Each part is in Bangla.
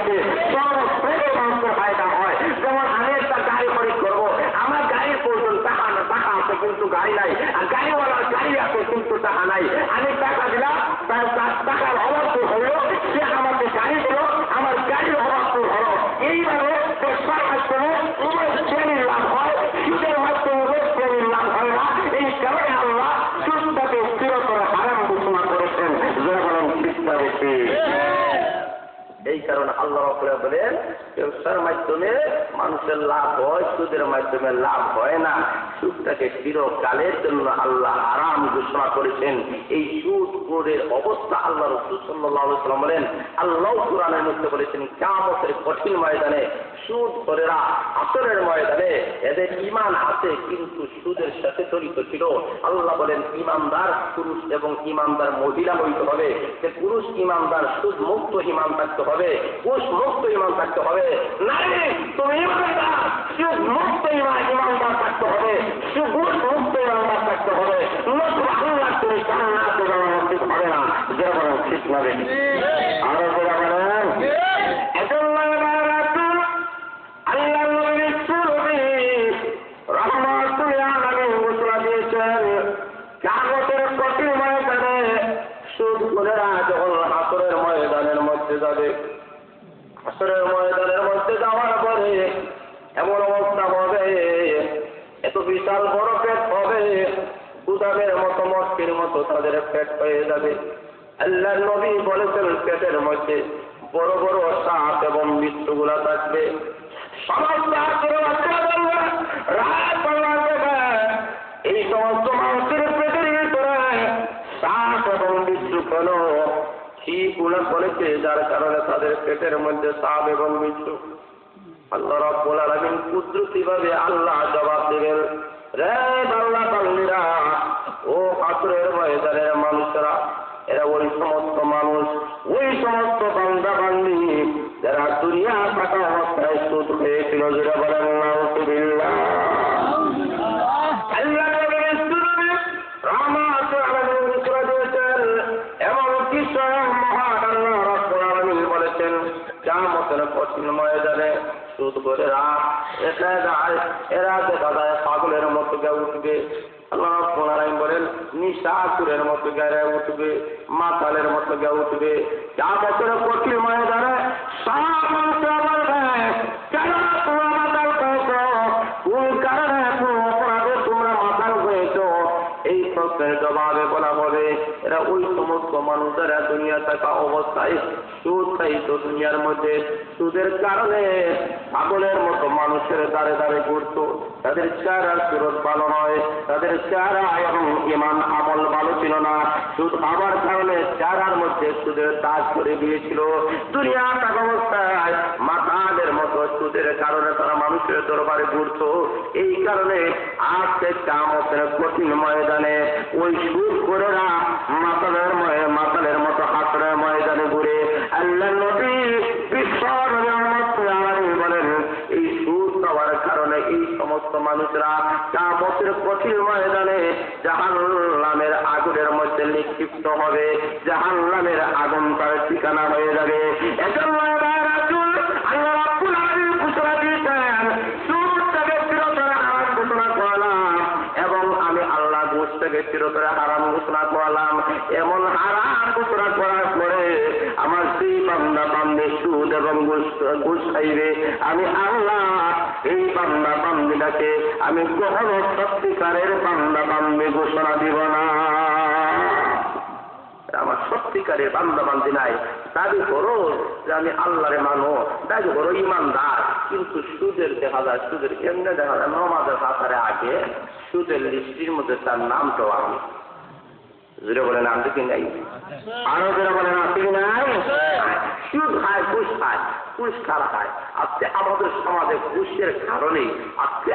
মধ্যে সর্বশ্রেণীর মানুষের ফায়দা হয়। যেমন আমি একটা গাড়ি খরিদ করবো, আমার গাড়ির প্রয়োজন টাকা আছে কিন্তু গাড়ি নাই, আর গাড়িওয়ালার গাড়ি আছে কিন্তু টাকা নাই। আমি টাকা দিলাম, তার টাকার অভাব দূর হলো, সে আমাকে গাড়ি দিল, আমার গাড়ির অভাব দূর হলো। এইভাবে ব্যবসার মাধ্যমে উভয় শ্রেণীর লাভ হয়, সুদের মাধ্যমে উভয় শ্রেণীর লাভ হয় না। এই কারণে আল্লাহ সুদটাকে চিরতরে হারাম ঘোষণা করেছেন। যখন শিক্ষা বেশি এই কারণে আল্লাহ বলেন ব্যবসার মাধ্যমে মানুষের লাভ হয়, সুদের মাধ্যমে লাভ হয় না। সুদটাকে চিরকালের জন্য আল্লাহ হারাম ঘোষণা করেছেন। এই সুদ খোরের অবস্থা আল্লাহ রাসূল সাল্লাল্লাহু আলাইহি ওয়াসাল্লাম বলেন, আল্লাহ কুরআনের মধ্যে বলেছেন কিয়ামতের কঠিন ময়দানে সুদ খোরেরা আসরের ময়দানে এদের ঈমান আছে কিন্তু সুদের সাথে জড়িত ছিল। আল্লাহ বলেন ঈমানদার পুরুষ এবং ঈমানদার মহিলা হইতে হবে। যে পুরুষ ঈমানদার সুদ মুক্ত ঈমান থাকতে হবে, ঘুষ মুক্ত ঈমান থাকতে হবে। নারী তুমি ঈমানদার সুদ মুক্ত ঈমানদার থাকতে হবে, ঘুষ মুক্ত ঈমানদার থাকতে হবে। নতুবা আল্লাহ তুমি জান্নাতে যাওয়া উচিত হবে না। যেমন ঠিক হবে আরো যারা বলেন হাসরের ময়দানের মধ্যে যাওয়ার পরে এমন অবস্থা হবে, এত বিশাল বড় পেট হবে, গুদামের মতো মস্তির মতো তাদের পেট হয়ে যাবে। আল্লাহর নবী বলেছেন পেটের মধ্যে বড় বড় সাপ এবং মৃত্যুগুলা থাকবে। সমস্ত এই সমস্ত মানুষের পেটের ভিতরে সাপ এবং মৃত্যু কেন কি গুণা করেছে যার কারণে তাদের পেটের মধ্যে সাপ এবং মৃত্যু। আল্লাহ রাব্বুল আলামিন কুদরতিভাবে আল্লাহ জবাব দিবেন, রে বান্দা বান্দীরা, ও হাসরের ময়দানের মানুষরা, এরা ওই সমস্ত মানুষ, ওই সমস্ত বান্দা বান্দী যারা দুনিয়া থাকা অবস্থায় সুদ খেয়েছিল। যেটা বলেন নাউযুবিল্লাহ। আল্লাহ কঠিন ময়দানে সুদ করে এরা দেখা যায় পাগলের মতো গিয়ে উঠবে। আল্লাহ রাব্বুল আলামিন বলেন নিশাচুরের মতো গিয়ে উঠবে, মাতালের মতো গিয়ে উঠবে। যা বছর কঠিন ময়দানে তোমরা মাতাল হয়েছ, এই প্রশ্নের জবাবে বলা হবে এরা ওই সমস্ত মানুষ যারা দুনিয়া থাকা অবস্থায় সুদ খাইত। দুনিয়ার মধ্যে সুদের কারণে পাগলের মতো মানুষের দ্বারে দ্বারে ঘুরত। তাদের চেহারার সুরত ভালো নয়, তাদের চেহারা এবং ইমান আমল ভালো ছিল না। সুদ খাবার কারণে চেহারার মধ্যে সুদের দাগ করে দিয়েছিল। দুনিয়া থাকা অবস্থায় মাতালের মতো সুদের কারণে তারা মানুষের দরবারে ঘুরত। এই কারণে আজকে কিয়ামতের কঠিন ময়দানে ওই সুদ করে মাতালের মতো হাসরের ময়দানে ঘুরে। আল্লাহ নবী বলেন এই সুদ খাওয়ার কারণে এই সমস্ত মানুষরা কিয়ামতের কঠিন ময়দানে জাহান্নামের আগুনের মধ্যে নিক্ষিপ্ত হবে। জাহান্নামের আগুন তার ঠিকানা হয়ে যাবে। এজন্য আল্লাহ রাব্বুল আলামিন ঘোষণা দিয়েছেন সুদটাকে চিরতরে হারাম ঘোষণা করলাম, এবং আমি আল্লাহ ঘুষটাকে চিরতরে হারাম ঘোষণা করলাম। এমন হারাম ঘোষণা করার পরে আমার সেই বান্দা বান্দে সুদ এবং ঘুষ খাইবে, আমি আল্লাহ এই বান্দা বান্দিটাকে আমি কখনো সত্যিকারের বান্দা বান্দি ঘোষণা দিব না। আমার সত্যিকারের বান্দা বান্দি নাই। দাবি করো যে আমি আল্লাহরে মানো, দাবি করো ইমানদার, কিন্তু সুদের দেখা যায়, সুদের কেমনে দেখা যায়, নমাজের কাতারে আগে সুদের লিস্টির মধ্যে তার নামটাও আমি জুড়ে বলেন আছে কি নাই, আরো জোরে বলেন আছে কি নাই। সুদ খায়, ঘুষ খায়, ঘুষ খারা খায়। আজকে আমাদের সমাজে ঘুষের কারণে আজকে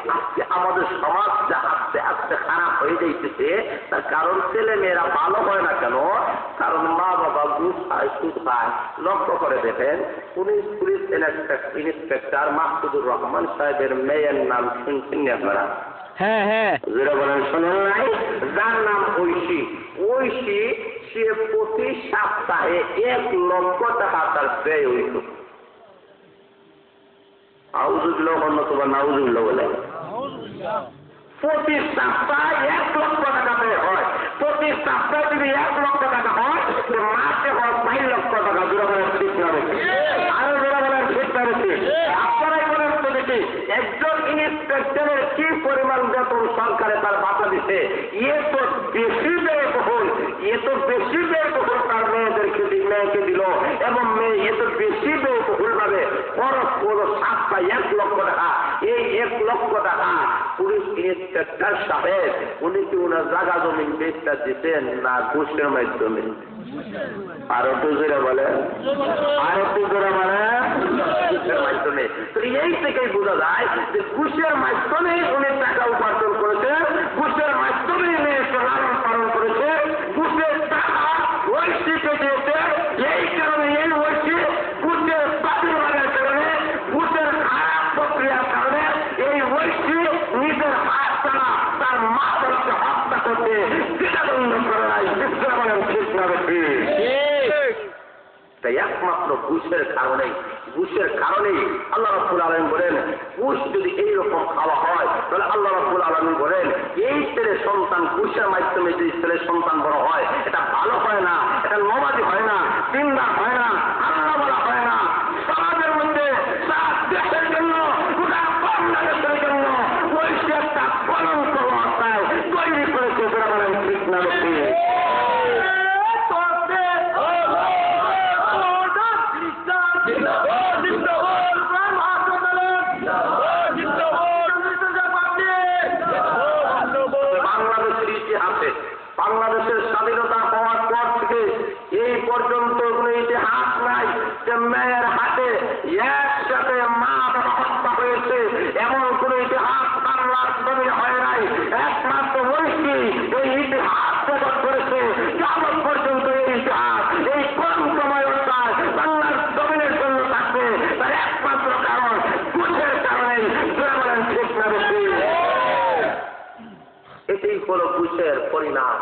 আমাদের সমাজটা আস্তে আস্তে খারাপ হয়ে যাইতেছে। তার কারণ ছেলে মেয়েরা ভালো হয় না কেন? কারণ মা বাবা ঘুষ খায়, সুদ খায়। লক্ষ্য করে দেখেন, পুলিশ ইন্সপেক্টর মাহমুদুর রহমান সাহেবের মেয়ের নাম শুনছেন আপনারা? হ্যাঁ হ্যাঁ, যেটা বলেন শোনেন নাই? যার নাম ঐশী, সে প্রতি সপ্তাহে 1 লক্ষ টাকা তার ব্যয় হইত। আউযুবিল্লাহ অন্যতম নাউযুবিল্লাহ বলে প্রতি সপ্তাহে 1 লক্ষ টাকা ব্যয় হয়। প্রতি সপ্তাহে যদি 1 লক্ষ টাকা হয় মাসে হয় 5 লক্ষ টাকা। জোড়া বলেন ঠিক না বেশি? আরো জোড়া বলেন ঠিক না বেশি? আপনারাই বলেন তো দেখি, একজন ইন্সপেক্টরের কি পরিমাণ বেতন সরকারে তার ভাতা দিচ্ছে? এ তো বেশি ব্যয়বহুল, এ তো বেশি ব্যয়বহুল তার মেয়েকে দিল এবং মেয়ে এ তো বেশি ব্যয়বহুল ভাবে খরচ করলো সপ্তাহে 1 লক্ষ টাকা। এই 1 লক্ষ টাকা পুলিশ ইন্সপেক্টর সাহেব উনি কি ওনার জায়গা জমি বেচটা দিতেন না ঘুষের মাধ্যমে? আর একটু জোরে বলে, আর একটু জোরে বলে, ঘুষের মাধ্যমে। তো এই থেকেই বোঝা যায় যে ঘুষের মাধ্যমে উনি টাকা উপার্জন করেছে, ঘুষের মাধ্যমে মেয়েকে লালন পালন করেছে, ঘুষের টাকা ঐশীকে দিয়েছে। এই কারণে এই ঐশী ঘুষের প্রাদুর্ভাবের কারণে, ঘুষের খারাপ প্রক্রিয়ার কারণে এই ঐশী নিজের হাত ছাড়া তার মা বাবাকে হত্যা করতে দ্বিধাদ্বন্দ্ব করে নাই। বলেন ঠিক না বেশি? তাই একমাত্র ঘুষের কারণেই আল্লাহ রাব্বুল আলামিন বলেন, ঘুষ যদি এইরকম খাওয়া হয় তাহলে আল্লাহ রাব্বুল আলামিন বলেন এই ছেলে সন্তান ঘুষের মাধ্যমে যদি ছেলে সন্তান বড় হয় এটা ভালো হয় না, এটা নমাজি হয় না, দিনদার হয় না, আল্লাহ বলা হয় না। সমাজের মধ্যে দেশের জন্য, গোটা বাংলাদেশের জন্য ঐশী একটা কলঙ্ক অবস্থায় তৈরি করেছে। বলেন ঠিক না বেশি? বাংলাদেশের স্বাধীনতা পাওয়ার পর থেকে এই পর্যন্ত কোন ইতিহাস নাই যে মেয়ের হাতে একসাথে মা বাবা হত্যা হয়েছে, এমন কোন ইতিহাস বাংলার জমিনে হয় নাই। একমাত্র ঐশী এই ইতিহাস প্রকট করেছে। কেমন পর্যন্ত এই ইতিহাস এই কম সময় অবস্থায় বাংলার জমিনের জন্য থাকবে তার একমাত্র কারণ ঘুষের কারণেই। বলেন ঠিক না বেশি? এটাই হলো ঘুষের পরিণাম।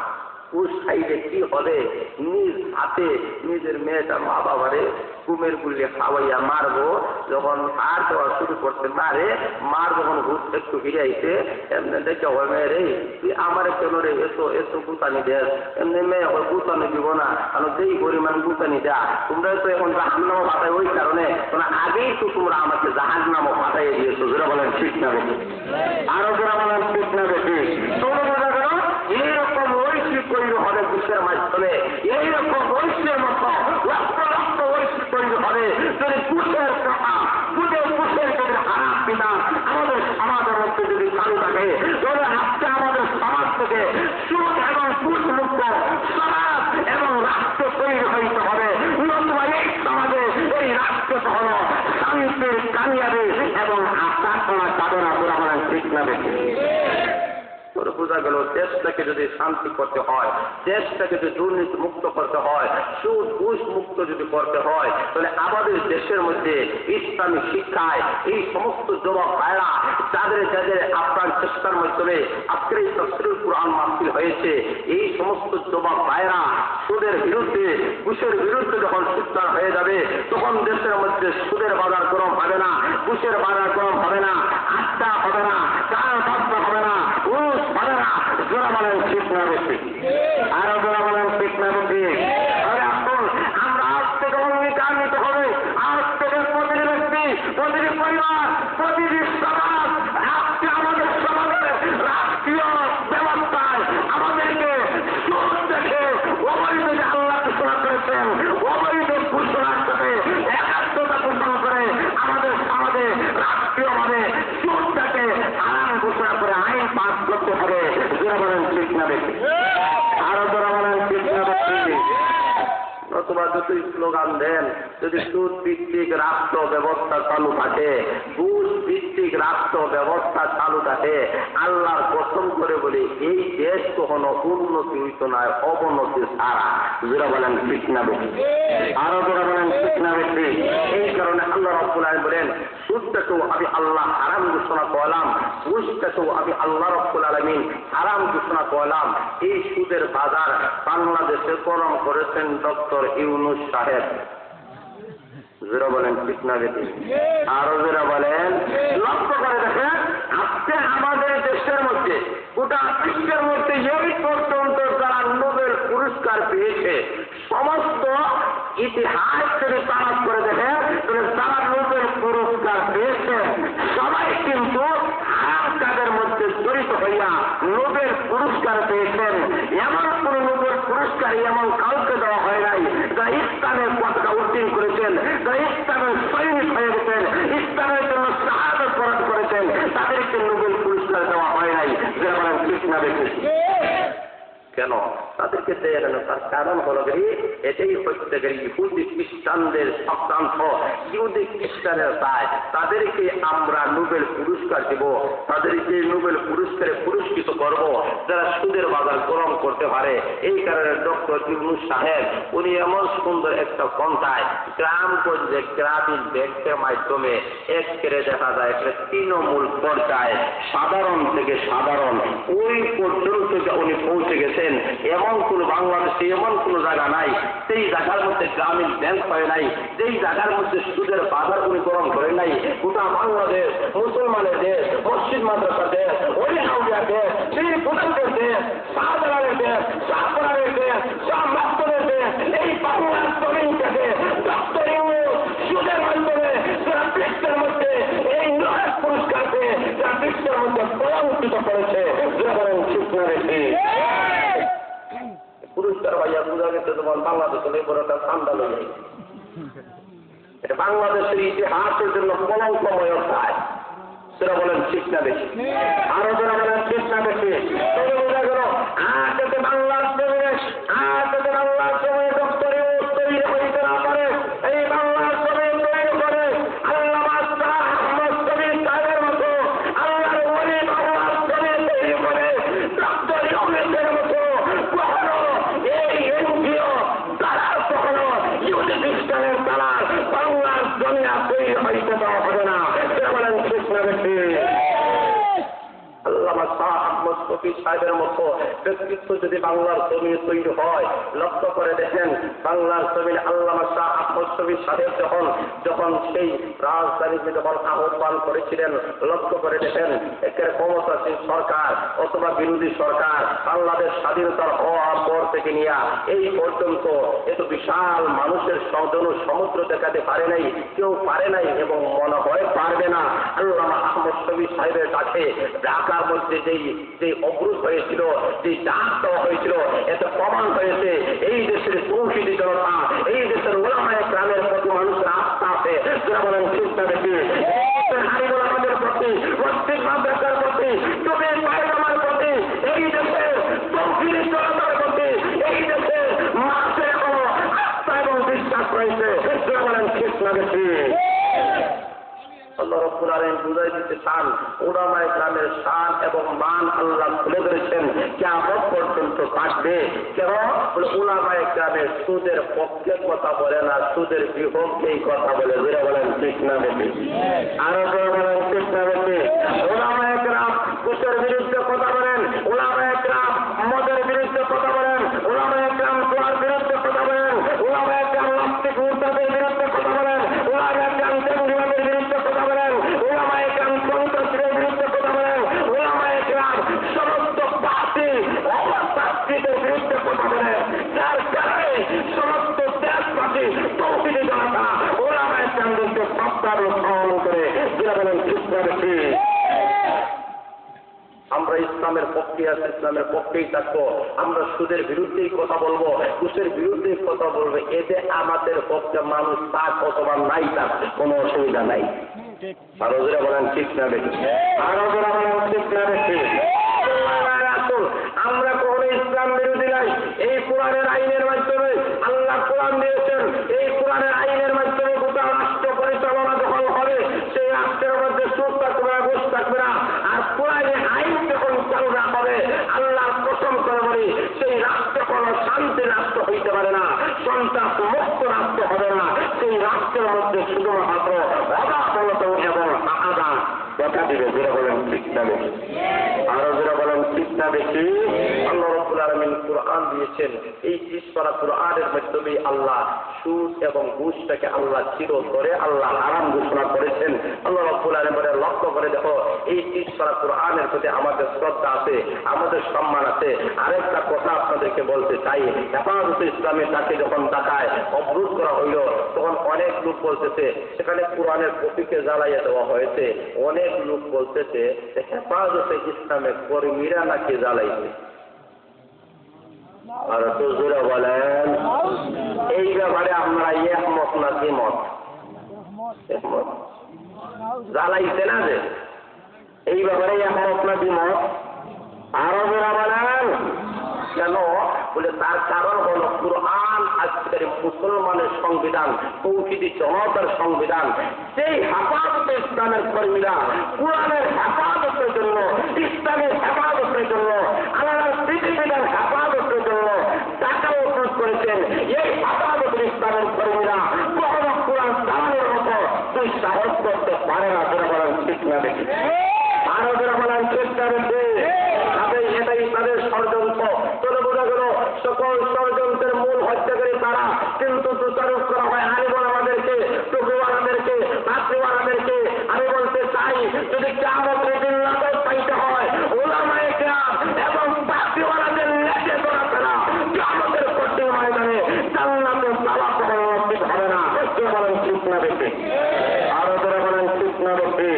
ঘুষ খাইলে কি হবে? নিজ হাতে নিজের মেয়েটা মা বাবারে ঘুমের গুলি খাওয়াইয়া মারবো, যখন আর দেওয়া শুরু করতে মার যখন ঘুষ একটু হিরাইছে এমনি দেখে হয় মেয়ে রে তুই আমার কেন রে এসো গুতানি দেশ, এমনি মেয়ে ওই গুতানি দিব না, কারণ যেই পরিমাণ গুতানি দেয়া তোমরা তো এখন জাহান্নামও পাঠাই, ওই কারণে আগেই তো তোমরা আমাকে জাহান্নামও পাঠাইয়ে দিয়েছো। যেটা বলেন ঠিক না বেশি? আরো যারা বলেন ঠিক না বেশি? তোমরা বোঝা গেল এইরকম ঐশী তৈরি হবে ঘুষের মাধ্যমে। এইরকম ঐশীর মতো লক্ষ লক্ষ ঐশী তৈরি হবে যদি ঘুষের কথা, ঘুষের যদি হারাম বিধান আমাদের সমাজের মধ্যে যদি চালু থাকে, তাহলে আজকে আমাদের সমাজ থেকে সুদ এবং ঘুষ মুক্ত সমাজ এবং রাষ্ট্র তৈরি হইতে হবে। নতুবা এই সমাজে এই রাষ্ট্র হল শান্তির কামিয়াবি এবং আশা করা যাবে না। পুরা বলেন ঠিক না বেশি? বোঝা গেল দেশটাকে যদি শান্তি করতে হয়, দেশটাকে যদি দুর্নীতি মুক্ত করতে হয়, সুদ ঘুষ মুক্ত যদি করতে হয়, তাহলে আমাদের দেশের মধ্যে ইসলামী শিক্ষায় এই সমস্ত যুবক ভাইরা যাদের আপনার চেষ্টার মাধ্যমে আজকের এই তাফসীরুল কুরআন মাহফিল হয়েছে, এই সমস্ত যুবক ভাইরা সুদের বিরুদ্ধে, ঘুষের বিরুদ্ধে যখন সোচ্চার হয়ে যাবে তখন দেশের মধ্যে সুদের বাজার গরম হবে না, ঘুষের বাজার গরম হবে না, আড্ডা হবে না, কার বাচ্চা হবে না, ঘুষ হবে না। জোরা বলেন ঠিক না বেশি? আরো জোরা বলেন ঠিক না বেশি? এখন আমরা আজ থেকে অঙ্গীকার নিতে হবে, আজ থেকে প্রতিটি ব্যক্তি, প্রতিটি পরিবার, প্রতিটি সমাজ আজকে আমাদের সমাজের রাষ্ট্রীয় ব্যবস্থায় আমাদেরকে সুদ দেখে অবৈধ যে আল্লাহ ঘোষণা করেছেন অবৈধ ঘোষণার সাথে একাত্মতা ঘোষণা করে আমাদের সমাজে রাষ্ট্রীয়ভাবে সুদটাকে হারাম ঘোষণা করে আইন পাস করতে হবে। যারা বলেন ঠিক না বেশি? আরো যারা বলেন ঠিক না বেশি? নতুবা যতই স্লোগান দেন, যদি সুদ ভিত্তিক রাষ্ট্র ব্যবস্থা চালু থাকে, ঘুষ ভিত্তিক রাষ্ট্র ব্যবস্থা চালু থাকে, আল্লাহর কসম করে বলি এই দেশ কখনো উন্নতি হইত না, অবনতি ছাড়া। যারা বলেন ঠিক না বেশি? আরো যারা বলেন ঠিক না বেশি? এই কারণে আল্লাহ রাব্বুল আলামিন বলেন সুদটাকেও আমি আল্লাহ হারাম ঘোষণা করলাম, ঘুষটাকেও আমি আল্লাহ রাব্বুল আলামিন হারাম ঘোষণা করলাম। এই সুদের বাজার বাংলাদেশে গরম করেছেন ডক্টর ইউনূস সাহেব। যারা বলেন ঠিক না বেশি, আরো যারা বলেন। লক্ষ্য করে দেখেন, আজকে আমাদের দেশের মধ্যে গোটা বিশ্বের মধ্যে এই পর্যন্ত যারা নোবেল পুরস্কার পেয়েছে, সমস্ত ইতিহাস থেকে তালাশ করে দেখেন, যারা নোবেল পুরস্কার পেয়েছেন সবাই কিন্তু তাদের মধ্যে জড়িত হইয়া নোবেল পুরস্কার পেয়েছেন। এমন কোন নোবেল পুরস্কার এমন কাউকে দেওয়া হয় নাই যা ইসলামের পতাকা উত্তীর্ণ করেছেন, যা ইসলামের সৈনিক হয়ে গেছেন, ইসলামের জন্য শাহাদাত বরণ করেছেন, তাদেরকে নোবেল পুরস্কার দেওয়া হয় নাই। যারা ঠিক না দেখে কেন তাদেরকে দেয় না? তার কারণ হলো এটাই হচ্ছে ইহুদি খ্রিস্টানদের চক্রান্ত। ইহুদি খ্রিস্টানের দায়, তাদেরকে আমরা নোবেল পুরস্কার দেব, তাদেরকে নোবেল পুরস্কারে পুরস্কৃত করব যারা সুদের বাজার গরম করতে পারে। এই কারণে ডক্টর ইউনূস সাহেব উনি এমন সুন্দর একটা পন্থায় গ্রামগঞ্জে গ্রামীণ ব্যাংকের মাধ্যমে এক করে দেখা যায় একটা তৃণমূল পর্যায়ে সাধারণ থেকে সাধারণ ওই পর্যন্ত উনি পৌঁছে গেছেন। এমন কোন বাংলাদেশে এমন কোন জায়গা নাই সেই জায়গার মধ্যে গ্রামীণ ব্যাংক হয় নাই, যেই জায়গার মধ্যে সুদের বাজার উনি গরম করে নাই। গোটা বাংলাদেশ মুসলমানের দেশ, মসজিদ মাদ্রাসার দেশ, ওলি আউলিয়ার দেশ, সেই প্রধানদের দেশ, শাহজালালের দেশ, শাহপুরানের দেশ, শাহ মাস্টারের দেশ, এই বাংলার জমিন থেকে ডক্টর ইউনূস সুদের মাধ্যমে যারা বিশ্বের মধ্যে এই নোবেল পুরস্কার পেয়ে যারা বিশ্বের মধ্যে প্রলঙ্কিত করেছে, যারা ঠিক করেছে পুরস্কার ভাইয়া বোঝা গেছে তোমার বাংলাদেশের এই বড় একটা ঠান্ডা লই। এটা বাংলাদেশের ইতিহাসের জন্য কলঙ্কময় অধ্যায়। সেটা বলেন ঠিক না বেশি, আরো যারা বলেন ঠিক না বেশি। বোঝা গেল আজকে বাংলার জমিনে, আজকে বাংলার জমিনে ডক্টর ইউনূস তৈরি হইতে না পারে, এই বাংলার জমিন তৈরি করে আল্লামা শাহ আহমদ শফী সাহেবের মতো আল্লাহর ওলি বাংলার জমিন তৈরি করে ডক্টর ইউনূসের মতো এই এনজিও তারা কখনো ইহুদি খ্রিস্টানের তালার বাংলার জমিনে তৈরি হইতে দেওয়া হবে না। বলেন ঠিক না বেশি, আল্লামা শাহ আহমদ শফী সাহেবের মতো ব্যক্তিত্ব যদি বাংলার জমিনে তৈরি হয়, লক্ষ্য করে দেখেন বাংলার জমিনে আল্লামা শাহ আহমদ শফী সাহেব যখন সেই রাজধানীতে যখন আহ্বান করেছিলেন, লক্ষ্য করে দেখেন একের ক্ষমতাসীন সরকার অথবা বিরোধী সরকার বাংলাদেশ স্বাধীনতার হওয়ার পর থেকে নিয়ে এই পর্যন্ত এত বিশাল মানুষের সমুদ্র দেখাতে পারে নাই, কেউ পারে নাই এবং মনে হয় পারবে না। আল্লামা আহমদ শফী সাহেবের কাছে ঢাকার মধ্যে যে অবরোধ হয়েছিল, যে ডাক দেওয়া হয়েছিল, এতে প্রমাণ হয়েছে এই দেশের তৌহিদি জনতা, এই দেশের ওলামায়ে কেরামের প্রতি মানুষের আস্থা আছে। যারা বলেন চিন্তা বেশি হারিবুল আমাদের প্রতি, মসজিদ মাদ্রাসার প্রতি, টুপি পায়জামার প্রতি, এই দেশের তৌহিদি জনতার প্রতি, এই দেশের মানুষের এখনো আস্থা এবং বিশ্বাস রয়েছে। যারা বলেন চিন্তা বেশি আল্লাহ রাব্বুল আলামিন বুঝাই দিতে চান, উলামায়ে কেরামের শান এবং মান আল্লাহ তুলে ধরেছেন, কিয়ামত পর্যন্ত থাকবে। কেন? উলামায়ে কেরামের সুদের পক্ষে কথা বলে না, সুদের বিপক্ষেই কথা বলে। যারা বলেন ঠিক না বেশি, আরো যারা বলেন ঠিক না বেশি। উলামায়ে কেরাম ঘুষের বিরুদ্ধে কথা বলেন, উলামায়ে কেরাম মদের বিরুদ্ধে কথা বলেন, উলামায়ে কেরাম জুয়ার বিরুদ্ধে কথা বলেন, উলামায়ে কেরাম নাস্তিক মুরতাদের বিরুদ্ধে কথা বলেন, উলামায়ে কেরাম জঙ্গিবাদের বিরুদ্ধে কথা বলেন, উলামায়ে কেরাম সন্ত্রাসীদের বিরুদ্ধে কথা বলেন, উলামায়ে কেরাম সমস্ত পার্টি অবস্থাত্রীদের বিরুদ্ধে কথা বলেন। যার কারণে সমস্ত দেশবাসী তৌহিদি জনতা উলামায়ে কেরামদেরকে সত্তার সম্মান করে। যারা বলেন ঠিক না বেশি, আমরা ইসলামের পক্ষে আছি, ইসলামের পক্ষেই থাকবো। আমরা সুদের বিরুদ্ধেই কথা বলবো, ঘুষের বিরুদ্ধেই কথা বলবো। এতে আমাদের পক্ষে মানুষ থাক অথবা নাই থাক কোনো অসুবিধা নাই। আরো যারা বলেন ঠিক না বেশি, আরো যারা বলেন ঠিক না বেশি। আমরা কখনো ইসলাম বিরোধী নাই। এই কোরআনের আইনের মাধ্যমে আল্লাহ কোরআন দিয়েছেন, এই কোরআনের আইনের মাধ্যমে গোটা রাষ্ট্র পরিচালনা যখন হবে, সেই রাষ্ট্রের মধ্যে সুদ থাকবে না, ঘুষ থাকবে না। আর কোরআনের আইন যখন চালু না হবে, আল্লাহর কসম করে বলি, সেই রাষ্ট্র কোনো শান্তি রাষ্ট্র হইতে পারে না, সন্ত্রাস মুক্ত রাষ্ট্র হবে না। সেই রাষ্ট্রের মধ্যে শুধুমাত্র অবাধ এবং আদা কথা দিবে। যারা বলেন ঠিক না বেশি, আরো যারা বলেন ঠিক না বেশি। আল্লাহ রাব্বুল রাব্বুল আলামিন কুরআন দিয়েছেন। এই 30 পারা কুরআনের মাধ্যমে আল্লাহ সুদ এবং ঘুষটাকে আল্লাহ চিরতরে আল্লাহ হারাম ঘোষণা করেছেন। আল্লাহ রাব্বুল আলামিন লক্ষ্য করে দেখো, এই 30 পারা কুরআনের প্রতি আমাদের শ্রদ্ধা আছে, আমাদের সম্মান আছে। আরেকটা কথা আপনাদেরকে বলতে চাই, হেফাজতে ইসলামের তাকে যখন ডাকায় অবরোধ করা হইল, তখন অনেক লোক বলতেছে সেখানে কোরআনের কপিকে জ্বালাইয়া দেওয়া হয়েছে। অনেক লোক বলতেছে হেফাজতে ইসলামের কর্মীরা নাকি জ্বালাইছে। আর তো জোরে বলেন, এই ব্যাপারে আপনারা একমত না দ্বিমত? একমত। জ্বালাইছে না যে, এই ব্যাপারে একমত না দ্বিমত? আরো জোরে বলেন। কেন বলে? তার কারণ হল কুরআন আজকের মুসলমানের সংবিধান, তৌহিদি জনতার সংবিধান। সেই হেফাজতে ইসলামের কর্মীরা কুরআনের হেফাজতের জন্য, ইসলামের হেফাজতের জন্য, আল্লাহর বিধিবিধান হেফাজতের জন্য টাকা ওষুধ করেছেন। এই হেফাজতে ইসলামের কর্মীরা কখনো কুরআন চালানোর মতো তুই সাহস করতে পারে না। তোরা বলেন ঠিক না? দেখি আরো যারা বলেন চেষ্টা রেখে এটাই তাদের ষড়যন্ত্র। তোরা বোঝা গেল সকল ষড়যন্ত্রের মূল হত্যাকারী তারা, কিন্তু দোষারোপ করা হয় আলিমওয়ালাদেরকে, টুপিওয়ালাদেরকে, পাত্রীওয়ালাদেরকে। আমি বলতে চাই, যদি কিয়ামতের দিন লানত পাইতে হয় উলামায়ে কিরাম এবং পাত্রীওয়ালাদের লেজে ধরা ফেলা কিয়ামতের কঠিন ময়দানে জান্নাতে যাওয়া কখনো উচিত হবে না। কে বলেন ঠিক না? দেখে আরো যারা বলেন ঠিক না? দেখে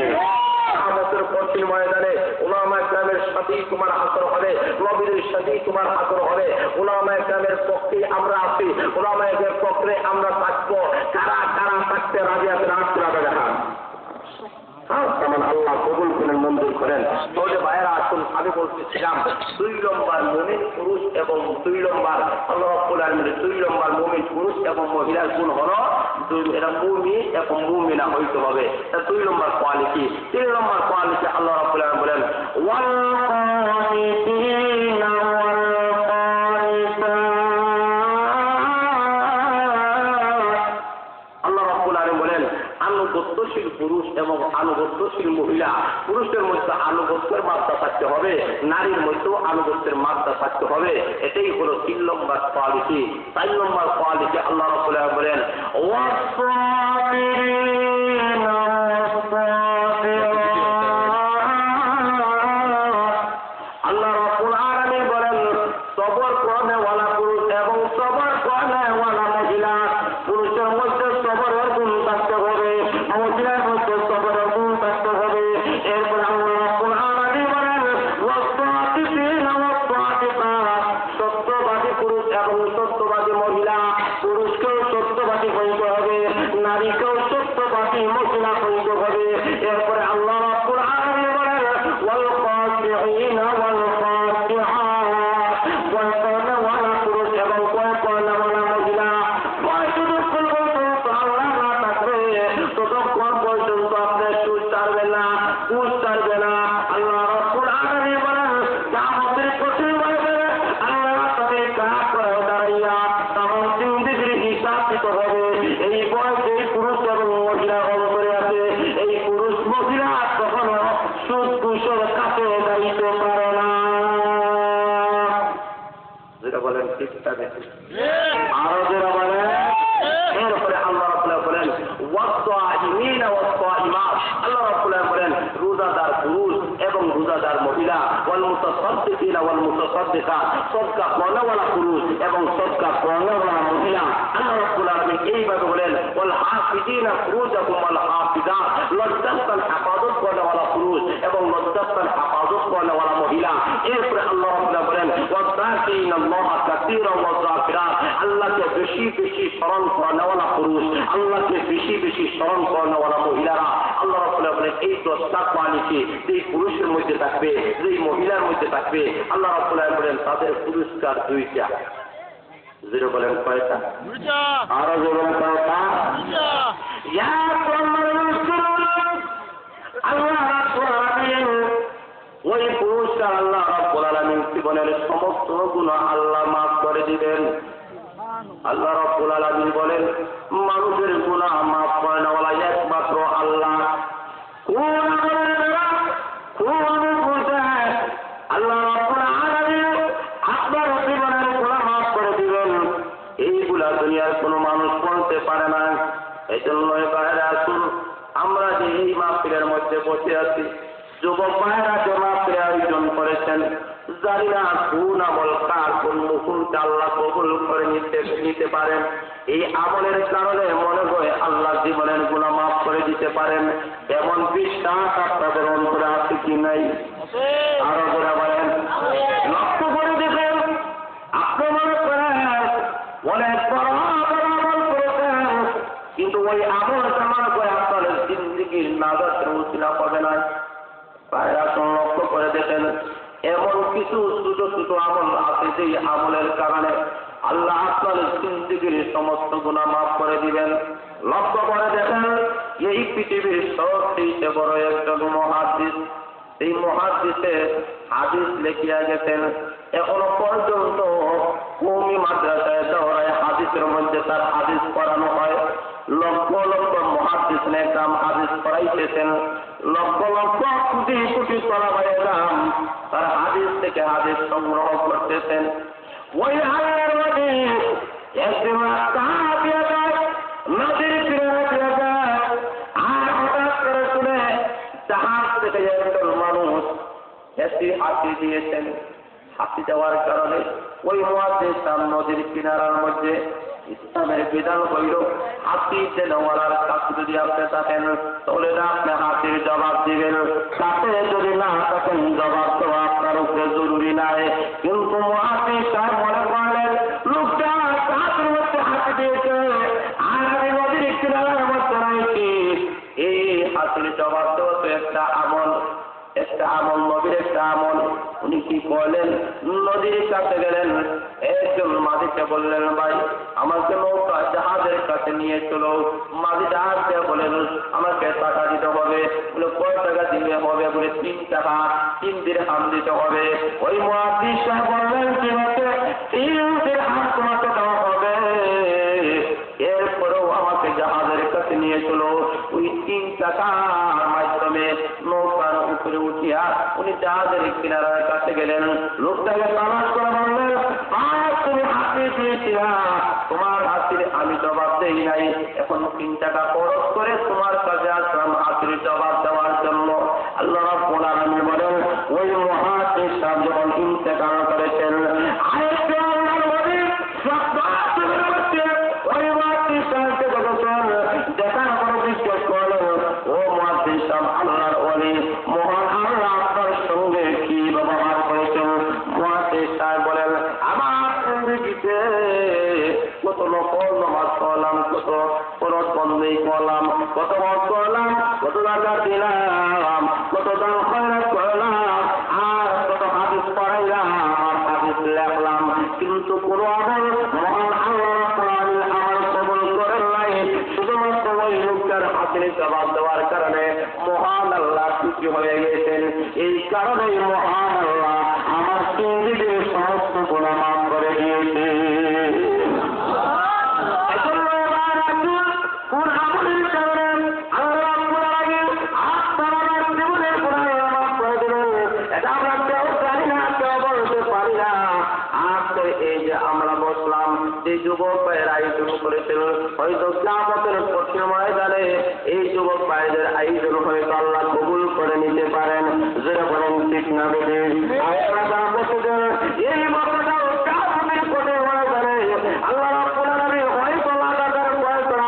কিয়ামতের কঠিন ময়দানে উলামায়ে কিরামের সাথেই তোমার হাসর হবে, নবীদের সাথেই তোমার হাসর হবে। উলামায়ে কিরামের পক্ষে আমরা আছি, উলামায়ে কিরামের পক্ষে আমরা থাকবো। কারা কারা থাকতে রাজি আছেন? আপনারা দেখান। আল্লাহ কবুল করেন, মঞ্জুর করেন। তাহলে ভাইয়েরা আসুন, আমি বলতেছিলাম 2 নম্বর মুমিন পুরুষ এবং 2 নম্বর আল্লাহ রাব্বুল আলামিনের 2 নম্বর মুমিন পুরুষ এবং মহিলার গুণ হলো এরা মুমিন এবং মুমিনা হইতে হবে। 2 নম্বর কোয়ালিটি। 3 নম্বর কোয়ালিটি আল্লাহ রাব্বুল আলামিন বলেন ওয়াল কানিতিনা আনুগত্যশীল পুরুষ এবং আনুগত্যশীল মহিলা। পুরুষের মধ্যে আনুগত্যের মাত্রা থাকতে হবে, নারীর মধ্যেও আনুগত্যের মাত্রা থাকতে হবে। এটাই হলো 3 নম্বর কোয়ালিটি। 4 নম্বর কোয়ালিটি আল্লাহ রাব্বুল আলামিন বলেন আল্লাহ রাব্বুল আলামিন বলেন সবর করেওয়ালা পুরুষ এবং সবর করেওয়ালা মহিলা। পুরুষের মধ্যে সবরের গুণ থাকতে হবে, মহিলার মধ্যে সবরের গুণ থাকতে হবে। এরপর আল্লাহ রাব্বুল আলামিন বলেন সত্যবাদী পুরুষ এবং সত্যবাদী মহিলা। পুরুষকেও সত্যবাদী হইতে হবে, নারীকেও সত্যবাদী মহিলা হইতে হবে। এরপরে আল্লাহ রাব্বুল আলামিন বলেন ওয়াল খাশিঈনা ওয়াল খাশিআত, ওয়ালা পুরুষ এবং ওয়ালা মহিলা। যতক্ষণ পর্যন্ত আল্লাহ না থাকবে ততক্ষণ পর্যন্ত আপনার সুদ ছাড়বে না, ঘুষ ছাড়বে না। আল্লাহ রাব্বুল আলামিন বলেন কিয়ামতের কঠিন ময়দানে আল্লাহ তাদের কাজ করে দাঁড়াইয়া তখন জিন্দেগির হিসাব দিতে হবে। এই বয়সে পুরুষ এবং মহিলা অন্তরে আছে, এই পুরুষ মহিলা কখনো সুদ ঘুষের কাছে যাইতে পারে না। যেটা বলেন ঠিক থাকে। আরো যারা বলেন এরপরে আল্লাহ রাব্বুল আলামিন বলেন ওয়াস-সাইমিনা ওয়াস-সাইমাত। আল্লাহ রাব্বুল আলামিন বলেন রোজাদার পুরুষ এবং রোজাদার মহিলা, ওয়াল মুতাসাদ্দিকিনা ওয়াল মুতাসাদ্দিকাত, সদকা করনেওয়ালা পুরুষ এবং সদকা করনেওয়ালা মহিলা। আল্লাহ রাব্বুল আলামিন এইভাবে বলেন ওয়াল হাফিজিনা ফুরুজাহুম ওয়াল হাফিজাত, লজ্জাস্থান হেফাজত করনেওয়ালা পুরুষ এবং লজ্জাস্থান হেফাজত করনেওয়ালা মহিলা। এরপরে আল্লাহ রাব্বুল আলামিন বলেন ওয়াযাকিরিনাল্লাহা কাসীরান ওয়াযাকিরাত, আল্লাহকে বেশি বেশি স্মরণ করনেওয়ালা পুরুষ, আল্লাহকে বেশি বেশি স্মরণ করনেওয়ালা মহিলারা। আল্লাহ রাব্বুল আলামিন বলেন এই 10টা কোয়ালিটি যেই পুরুষের মধ্যে থাকবে, যেই মহিলার মধ্যে থাকবে, আল্লাহ রাব্বুল আলামিন বলেন তাদের পুরস্কার 2টা। যেটা বলেন কয়টা? 2টা। আরো বলেন কয়টা? 2টা। ইয়া আল্লাহ রাব্বুল আলামিন ওই পুরস্কার আল্লাহ রাব্বুল আলামিন জীবনের সমস্ত গুনাহ আল্লাহ মাফ করে দিবেন। আল্লাহ রাব্বুল আলামিন বলেন মানুষের গুনাহ মাফ করেন ওয়ালা একমাত্র আল্লাহ। আল্লাহ রাব্বুল আলামিন আপনার যুবক ভাইরা যে মাত্রে আয়োজন করেছেন, জানি না কোন আমল কার কোন মুহূর্তে আল্লাহ কবুল করে নিতে পারেন। এই আমলের কারণে মনে হয় আল্লাহ জীবনের গুনাহ মাফ করে দিতে পারেন, এমন বিশ্বাস আপনাদের অন্তরে আছে কি নাই? আরো যারা বলেন, লক্ষ্য করে দেখেন, আপনি মনে করেন অনেক বড় আমল করেছেন, কিন্তু ওই আমল জমা করে আপনার জিন্দিগির নাজাতের উসিলা পাবে না। এখন লক্ষ্য করে দেখেন, এমন কিছু ছোট ছোট আমল আছে যে আমলের কারণে আল্লাহ আপনার জিন্দিগির সমস্ত গুনাহ মাফ করে দিবেন। লক্ষ্য করে দেখেন, এই পৃথিবীর সবচেয়ে বড় একজন মুহাদ্দিস, এই মুহাদ্দিসে হাদিস লিখিয়া গেছেন। এখনো পর্যন্ত কওমি মাদ্রাসায় দৌড়ায় হাদিসের মধ্যে তার হাদিস পড়ানো হয়। লক্ষ লক্ষ মুহাদ্দিস নেকরাম হাদিস পড়াইতেছেন, লক্ষ লক্ষ কোটি কোটি সাহাবায়ে-কেরাম তার হাদিস থেকে হাদিস সংগ্রহ করতেছেন। ওই আল্লাহর নবী একদিন রাস্তা দিয়ে যায়, নদীর তীরে দিয়ে যায়, আর হঠাৎ করে শুনে জাহাজ থেকে একজন মানুষ এসে হাসি দিয়েছেন। হাসি দেওয়ার কারণে ওই মুহাদ্দিস নদীর কিনারার মধ্যে ইসলামের বিধান হইল, হাসিতে নেওয়ার কাছে যদি আপনি থাকেন তাহলে না আপনি হাসির জবাব দিবেন, তাতে যদি না থাকেন জবাব দেওয়া আপনার উপরে জরুরি নাই। কিন্তু মুহাদ্দিস সাহেব মনে করলেন লোকটা হাতের মধ্যে হাসি দিয়েছে আর আমি নদীর কিনারার মধ্যে রয়েছি, এই হাসির জবাব দেওয়া তো একটা আমল, একটা আমল, নবীর একটা আমল। উনি কি করলেন, নদীর কাছে গেলেন, একজন মাঝিকে বললেন, ভাই আমাকে নৌকা জাহাজের কাছে নিয়ে চলো। মাঝি জাহাজ দিয়ে বলেন, আমাকে টাকা দিতে হবে। বলে কয় টাকা দিতে হবে? বলে 3 টাকা, 3 দিরহাম দিতে হবে। ওই মুহাদ্দিস সাহেব বললেন, ঠিক আছে 3 দিরহাম তোমাকে দেওয়া হবে, এরপরেও আমাকে জাহাজের কাছে নিয়ে চলো। ওই 3 টাকার মাধ্যমে নৌকার উপরে উঠিয়া উনি জাহাজের কিনারার কাছে গেলেন। লোকটাকে তালাশ করে বললেন, তুমি হাসি দিয়েছিলা, তোমার হাসির আমি জবাব দেই নাই, এখন 3 টাকা খরচ করে তোমার কাছে আসলাম হাসির জবাব দেওয়ার জন্য। আল্লাহ রাব্বুল আলামিন বলেন, ওই মুহাদ্দিস সাহেব যখন ইন্তেকাল করেছেন, আরেকটা আল্লাহর নবী ওই মুহাদ্দিস সাহেবকে বলেছেন, দেখার পর জিজ্ঞেস করলেন, ও মুহাদ্দিস সাহেব, আল্লাহর ওলি মহান আল্লাহ আপনার সঙ্গে কি ব্যবহার করেছেন? মুহাদ্দিস সাহেব বলেন, আমার জিন্দেগিতে কত নফল নামাজ পড়লাম, কত ফরজ বন্দেগী করলাম, কত হজ করলাম, কত যাকাত দিলাম, কত দান খয়রাত করলাম, আর কত হাদিস পড়াইলাম আর হাদিস লেখলাম, কিন্তু কোনো আমল মহান আল্লাহ রাব্বুল আলামিন আমার কবুল করেন নাই। শুধুমাত্র ওই লোকটার হাসির জবাব দেওয়ার কারণে মহান আল্লাহ খুশি হয়ে গেছেন। এই কারণেই মহান আল্লাহ আমার জিন্দেগির সমস্ত গুনাহ মাফ করে দিয়েছে। কোন আমলের কারণে আল্লাহ রাব্বুল আলামিন আপনার আমার জীবনের গুনাহ মাফ করে দিবেন, এটা আমরা কেউ জানি না, কেউ বলতে পারি না। আজকে এই যে আমরা বসলাম, যে যুবক ভাইয়ের আয়োজন করেছিল, হয়তো কিয়ামতের কঠিন ময়দানে এই যুবক ভাইদের আয়োজন হয়তো আল্লাহ কবুল করে নিতে পারেন। যেটা বলেন ঠিক না বেশি এই মতটাও কিয়ামতের কঠিন ময়দানে আল্লাহ রাব্বুল আলামিন হয়তো লাগাতার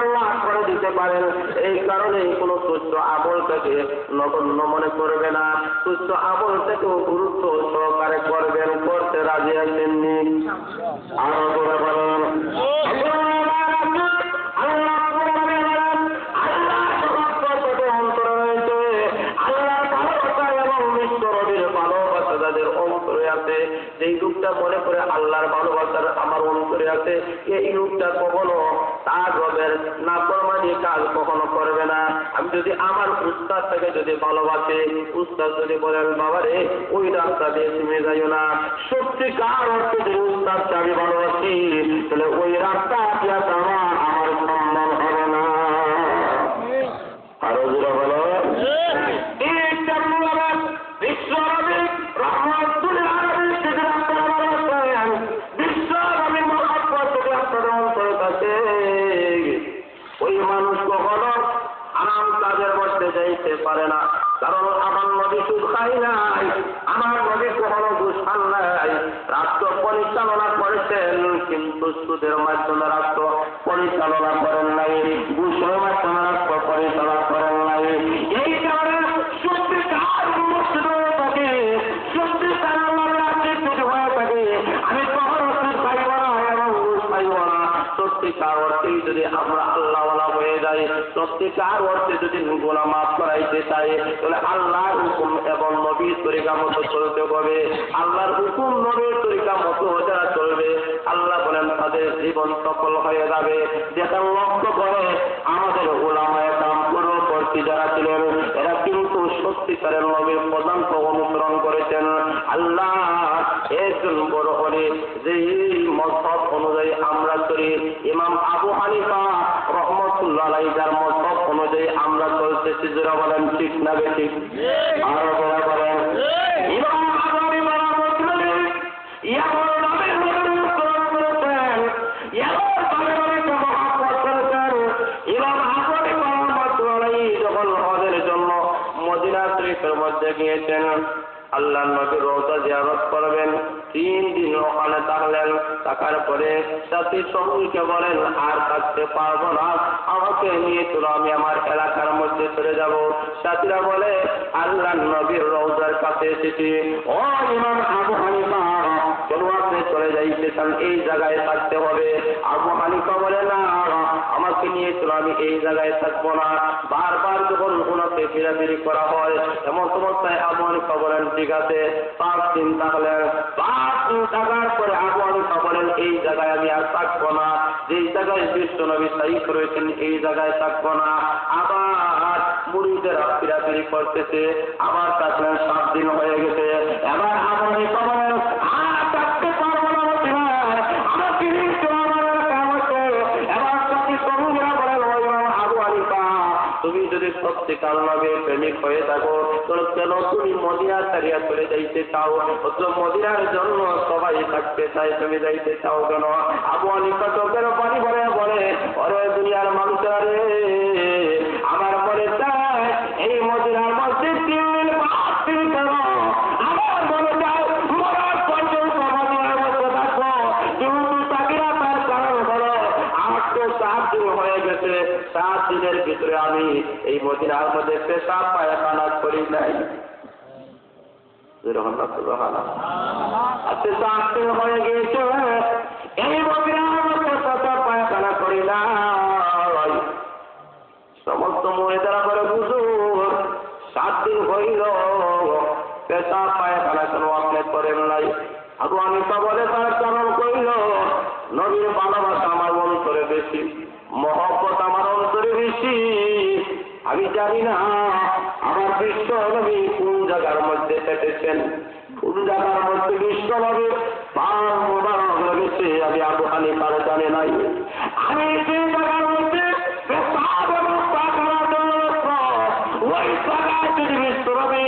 আল্লাহ করে দিতে পারেন। এই কারণে কোনো তুচ্ছ আমল থেকে নগণ্য মনে করবে না, তুচ্ছ আমল থেকেও গুরুত্ব সহকারে করবেন, করতে রাজি আছেননি? আরো করে বলেন, যেই লোকটা মনে করে আল্লাহর ভালোবাসার আমার অন্তরে আছে, এই লোকটা কখনো তার রবের নাফরমানি কাজ কখনো করবে না। আমি যদি আমার উস্তাদ থেকে যদি ভালোবাসে, উস্তাদ যদি বলেন বাবারে ওই রাস্তা দিয়ে তুমি যাইও না, সত্যিকার অর্থে যদি উস্তাদকে আমি ভালোবাসি, তাহলে ওই রাস্তা দিয়ে আমার সম্মান হবে না। আরো যেটা বলো ওই মানুষ কখনো আরাম কাজের মধ্যে যাইতে পারে না, কারণ আমার নবী সুদ খায় নাই, আমার নবী কখনো ঘুষ খান নাই। রাষ্ট্র পরিচালনা করেছেন, কিন্তু সুদের মাধ্যমে রাষ্ট্র পরিচালনা করেন নাই, ঘুষের মাধ্যমে রাষ্ট্র পরিচালনা করেন নাই। এই কারণে সত্যিকার মুসলিম হয়ে থাকে, সত্যিকার হয়ে থাকে। আমি কখনো সুদ খাইব না এবং ঘুষ খাইব না। সত্যিকার অর্থেই যদি আমরা আল্লাহওয়ালা হয়ে যাই, সত্যিকার অর্থে যদি গুনাহ মাফ করাইতে চাই, তাহলে আল্লাহর হুকুম এবং নবীর তরিকা মতো চলতে হবে। আল্লাহর হুকুম নবীর তরিকা মতো যারা চলবে, আল্লাহ বলেন তাদের জীবন সফল হয়ে যাবে। যেটা লক্ষ্য করে আমাদের উলামায়ে কেরাম পূর্ববর্তী যারা ছিলেন, এরা কিন্তু সত্যিকারের নবীর পদাঙ্ক অনুসরণ করেছেন। আল্লাহ একজন বড় হলে যেই মযহব অনুযায়ী আমরা চলি, ইমাম আবু হানিফা রহমতুল্লাহ আলাইহি যার মযহব অনুযায়ী আমরা চলতেছি, যারা বলেন ঠিক না বেঠিক? আর যারা বলেন ইমাম আবু হানিফা রহমতুল্লাহ আলাইহি এমন নবীর অনুসরণ করেছেন, এমন নবীকে মহব্বত করেছেন। ইমাম আবু হানিফা রহমতুল্লাহ আলাইহি যখন হজের জন্য মদিনা শরীফের মধ্যে গিয়েছেন, আল্লাহ নবীর রওজা জিয়ারত করবেন, 3 দিন ওখানে থাকলেন। থাকার পরে সাথী সঙ্গীকে বলেন আর থাকতে পারবো না, আমাকে নিয়ে চলো, আমি আমার এলাকার মধ্যে চলে যাব। সাথীরা বলে আল্লাহ নবীর রওজার কাছে এসেছি, ও ইমাম আবু হানিফা চলো আপনি চলে যাইতে চান, এই জায়গায় থাকতে হবে। আবু হানিফা বলে না, আমাকে নিয়ে চলো, আমি এই জায়গায় থাকবো না। বারবার যখন ওনাকে ফিরাফিরি করা হয়, এমন অবস্থায় আবু হানিফা বলেন ঠিক আছে। 5 দিন থাকলেন। 5 দিন থাকার পরে আবু হানিফা বলেন এই জায়গায় আমি আর থাকবো না, যেই জায়গায় বিশ্ব নবী তাই করেছেন এই জায়গায় থাকবো না। আবার মুরিদেরা ফিরাফিরি করতেছে, আবার থাকলেন। 7 দিন হয়ে গেছে। এবার আবু হানিফা বলেন আর থাকতে পারবো না, আমাকে নিয়ে চলো, আমার কাম আছে। এবার সাথী সঙ্গীরা বলেন আবু হানিফা তুমি যদি সত্যিকার নবীর প্রেমিক হয়ে থাকো, তাহলে কেন তুমি মদিনা ছাড়িয়া চলে যাইতে চাও? মদিনার জন্য সবাই থাকতে চাই, তুমি যাইতে চাও কেন? আবু হানিফা চোখের পানি ভরে বলে ওরে দুনিয়ার মানুষেরা রে, আমার মনে চায় এই মদিনার মধ্যে 3 দিন 5 দিন কেন, আমার মনে চায় মরার পর্যন্ত মদিনার মধ্যে থাকবো। কিন্তু তাকিরা তার কারণ হলো আমার তো 7 দিন হয়ে গেছে, 7 দিনের ভিতরে আমি এই মদিনার মধ্যে পেশাব পায়খানা করি নাই। আজকে 7 দিন হয়ে গিয়েছে, এই মদিনার মধ্যে পেশাব পায়খানা করি নাই। সমস্ত মহিলারা করে হুজুর 7 দিন হইল পেশাব পায়খানা কেন আপনি করেন নাই? আবু হানিফা বলে তার কারণ কইল নবীর ভালোবাসা আমার অন্তরে বেশি, মহব্বত আমার অন্তরে বেশি। আমি জানি না আমার বিশ্ব নবী কোন জায়গার মধ্যে থেকেছেন, কোন জায়গার মধ্যে বিশ্ব নবী পার মোবারক লেগেছে, আমি আবু হানিফার জানি নাই। আমি যে জায়গার মধ্যে পেশাব এবং পায়খানার জন্য ওই জায়গায় যদি বিশ্ব নবী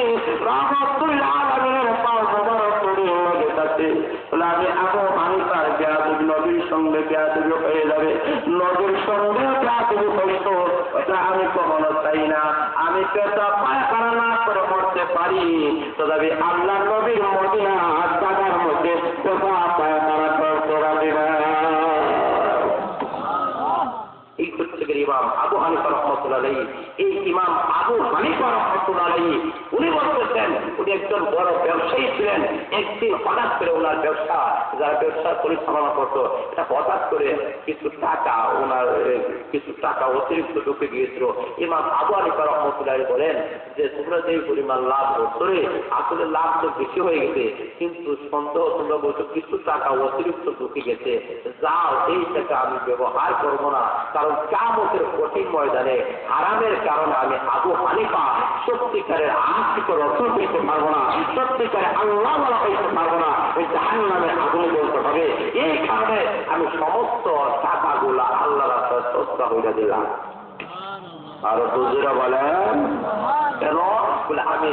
রাহমাতুল্লাহ আলাইহির পার মোবারক লেগে থাকে, তাহলে আমি আবু হানিফার বেয়াদবি নবীর সঙ্গে বেয়াদবি হয়ে যাবে, নবীর সঙ্গে বেয়াদবি হইতো, এটা আমি কখনো চাই না। আমি পেশাব পায়খানা না করে মরতে পারি, তবে আল্লাহ নবীর মদিনা জায়গার মধ্যে পেশাব পায়খানা করতে পারি না। এই হচ্ছে ইমাম আবু হানিফা রহমতুল্লাহ আলাইহি। এই ইমাম আবু হানিফা রহমতুল্লাহ আলাইহি উনি বলতেছেন উনি একজন বড় ব্যবসায়ী ছিলেন। একদিন হঠাৎ করে ওনার ব্যবসা, যারা ব্যবসা পরিচালনা করতো, এটা হঠাৎ করে কিছু টাকা অতিরিক্ত ঢুকে গিয়েছিল। ইমাম আবু হানিফা রহমতুল্লাহ আলাইহি বলেন যে তোমরা যে পরিমাণ লাভ করছো, আসলে লাভ তো বেশি হয়ে গেছে, কিন্তু সন্দেহ তোমরা বলছো কিছু টাকা অতিরিক্ত ঢুকে গেছে, যাও এই টাকা আমি ব্যবহার করবো না, কারণ কিয়ামতের কঠিন ময়দানে হারামের কারণে আমি আবু হানিফা সত্যিকারের আশিক রসুল পেতে পারবো না, সত্যিকারে আল্লাহ ওয়ালা পেতে পারবো না, ওই জাহান্নামের আগুনে বলতে হবে। এই কারণে আমি সমস্ত টাকাগুলা আল্লাহ রাস্তায় সস্তা হইয়া দিলাম। আর হুজুরা বলেন কেন? বলে আমি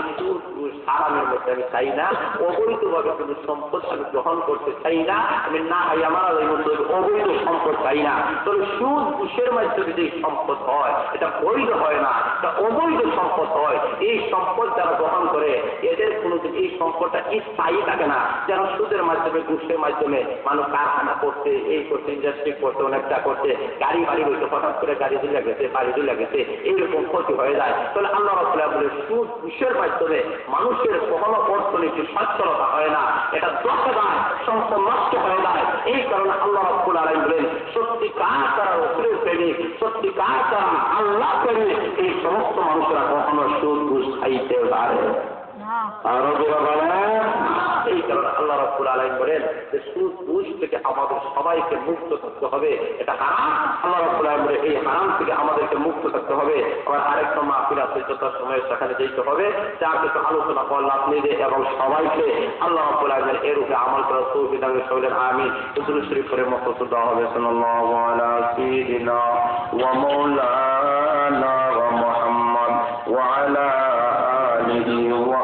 হারামের মধ্যে আমি চাই না, অবৈধভাবে কোনো সম্পদ আমি গ্রহণ করতে চাই না, আমি না হয় আমার অবৈধ সম্পদ চাই না। তবে সুদ ঘুষের মাধ্যমে যে সম্পদ হয় এটা বৈধ হয় না, এটা অবৈধ সম্পদ সম্পদ হয়, এই সম্পদ যারা গ্রহণ করে এদের কোনো এই সম্পদটা স্থায়ী থাকে না। যেন সুদের মাধ্যমে, ঘুষের মাধ্যমে মানুষ কারখানা করছে, এই করছে, ইন্ডাস্ট্রি করছে, অনেকটা করছে, গাড়ি বাড়ি হয়েছে, হঠাৎ করে গাড়ি দিলে গেছে, বাড়ি দিলে গেছে, এইরকম ক্ষতি হয়ে যায়। তাহলে আল্লাহ রাব্বুল আলামিন বলে সুদ ঘুষের মাধ্যমে মানুষের কখনো অর্থনীতি সচ্ছলতা হয় না, এটা দশে যায়, সম্পদ নষ্ট হয়ে যায়। এই কারণে আল্লাহ রাব্বুল আলামিন বলেন সত্যিকার তারা রাসূলের প্রেমিক, সত্যিকার তারা আল্লাহ প্রেমিক, এই সমস্ত মানুষেরা কখনো সুদ ঘুষ খাইতে পারে আরো বলেন। এই কারণে আল্লাহ রাব্বুল আলামিন বলেন যে সুদ ঘুষ থেকে আমাদের সবাইকে মুক্ত থাকতে হবে, এটা হারাম। আল্লাহ রাব্বুল আলামিন বলেন এই হারাম থেকে আমাদেরকে মুক্ত থাকতে হবে। আবার আরেকটা মাহফিল আছে, যত সময় সেখানে যেতে হবে, যা কিছু আলোচনা করলাম নিজে এবং সবাইকে আল্লাহ রাব্বুল আলামিন এর উপরে আমল করার তৌফিক দান করুন। আমিন। দুরূদ শরীফ করে মকসুদ দেওয়া হবে সাল্লাল্লাহু আলা সাইয়্যিদিনা ওয়া মাওলানা ওয়া মুহাম্মদ ওয়া আলা আলিহি ওয়া